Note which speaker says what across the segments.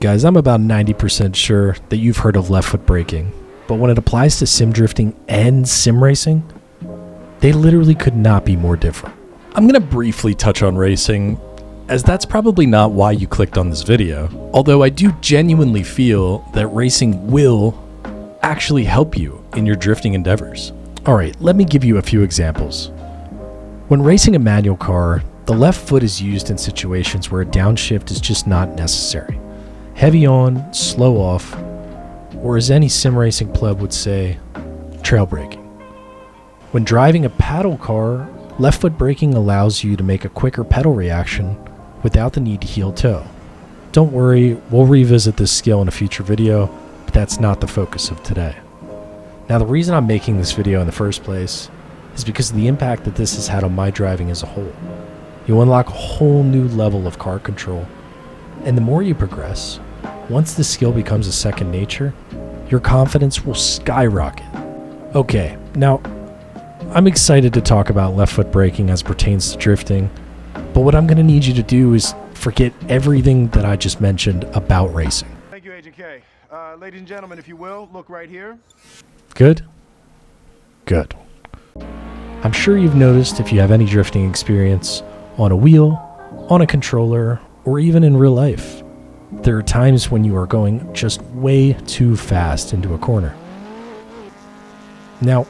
Speaker 1: Guys, I'm about 90% sure that you've heard of left foot braking, but when it applies to sim drifting and sim racing, they literally could not be more different. I'm going to briefly touch on racing, as that's probably not why you clicked on this video, although I do genuinely feel that racing will actually help you in your drifting endeavors. Alright, let me give you a few examples. When racing a manual car, the left foot is used in situations where a downshift is just not necessary. Heavy on, slow off, or as any sim racing pleb would say, trail braking. When driving a paddle car, left foot braking allows you to make a quicker pedal reaction without the need to heel toe. Don't worry, we'll revisit this skill in a future video, but that's not the focus of today. Now, the reason I'm making this video in the first place is because of the impact that this has had on my driving as a whole. You unlock a whole new level of car control, and the more you progress, once this skill becomes a second nature, your confidence will skyrocket. Okay, now, I'm excited to talk about left foot braking as pertains to drifting, but what I'm going to need you to do is forget everything that I just mentioned about racing.
Speaker 2: Thank you, Agent K. Ladies and gentlemen, if you will, look right here.
Speaker 1: Good? Good. I'm sure you've noticed, if you have any drifting experience, on a wheel, on a controller, or even in real life, there are times when you are going just way too fast into a corner. Now,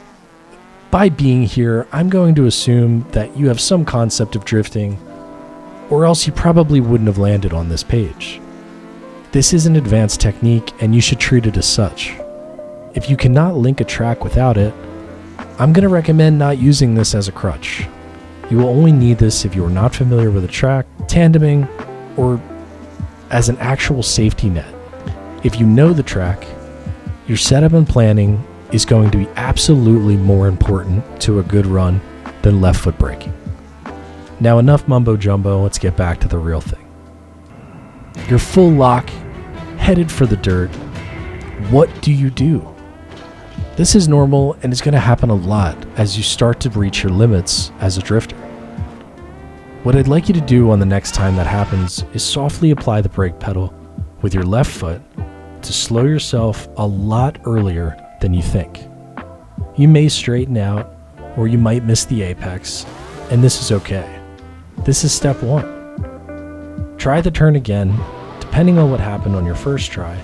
Speaker 1: by being here, I'm going to assume that you have some concept of drifting, or else you probably wouldn't have landed on this page. This is an advanced technique, and you should treat it as such. If you cannot link a track without it, I'm going to recommend not using this as a crutch. You will only need this if you are not familiar with a track, tandeming, or as an actual safety net. If you know the track, your setup and planning is going to be absolutely more important to a good run than left foot braking. Now, enough mumbo jumbo, let's get back to the real thing. You're full lock, headed for the dirt. What do you do? This is normal and is going to happen a lot as you start to reach your limits as a drifter. What I'd like you to do on the next time that happens is softly apply the brake pedal with your left foot to slow yourself a lot earlier than you think. You may straighten out, or you might miss the apex, and this is okay. This is step one. Try the turn again. Depending on what happened on your first try,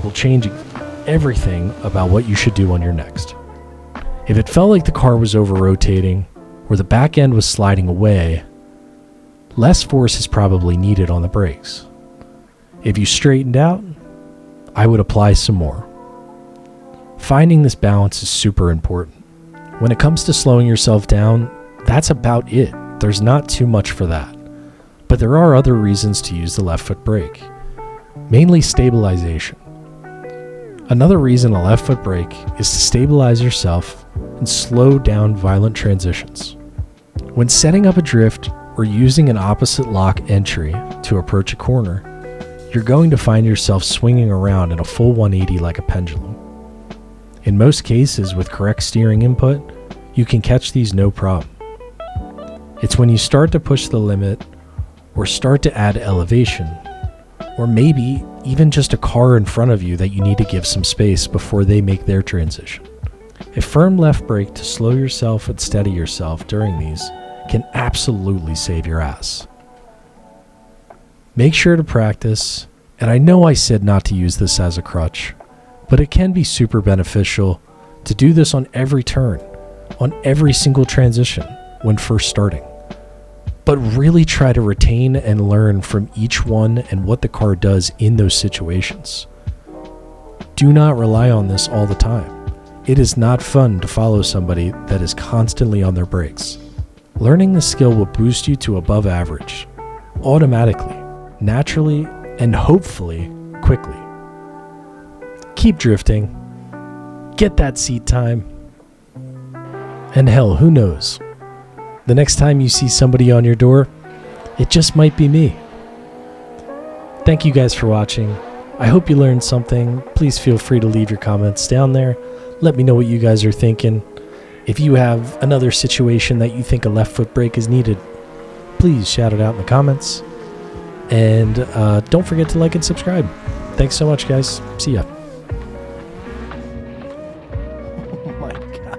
Speaker 1: will change everything about what you should do on your next. If it felt like the car was over-rotating, or the back end was sliding away, less force is probably needed on the brakes. If you straightened out, I would apply some more. Finding this balance is super important. When it comes to slowing yourself down, that's about it. There's not too much for that. But there are other reasons to use the left foot brake, mainly stabilization. Another reason a left foot brake is to stabilize yourself and slow down violent transitions. When setting up a drift or using an opposite lock entry to approach a corner, you're going to find yourself swinging around in a full 180 like a pendulum. In most cases, with correct steering input, you can catch these no problem. It's when you start to push the limit, or start to add elevation, or maybe even just a car in front of you that you need to give some space before they make their transition. A firm left brake to slow yourself and steady yourself during these can absolutely save your ass. Make sure to practice, and I know I said not to use this as a crutch, but it can be super beneficial to do this on every turn, on every single transition when first starting. But really try to retain and learn from each one and what the car does in those situations. Do not rely on this all the time. It is not fun to follow somebody that is constantly on their brakes. Learning this skill will boost you to above average, automatically, naturally, and hopefully quickly. Keep drifting, get that seat time, and hell, who knows? The next time you see somebody on your door, it just might be me. Thank you guys for watching. I hope you learned something. Please feel free to leave your comments down there. Let me know what you guys are thinking. If you have another situation that you think a left foot brake is needed, please shout it out in the comments. And don't forget to like and subscribe. Thanks so much, guys. See ya.
Speaker 3: Oh my god.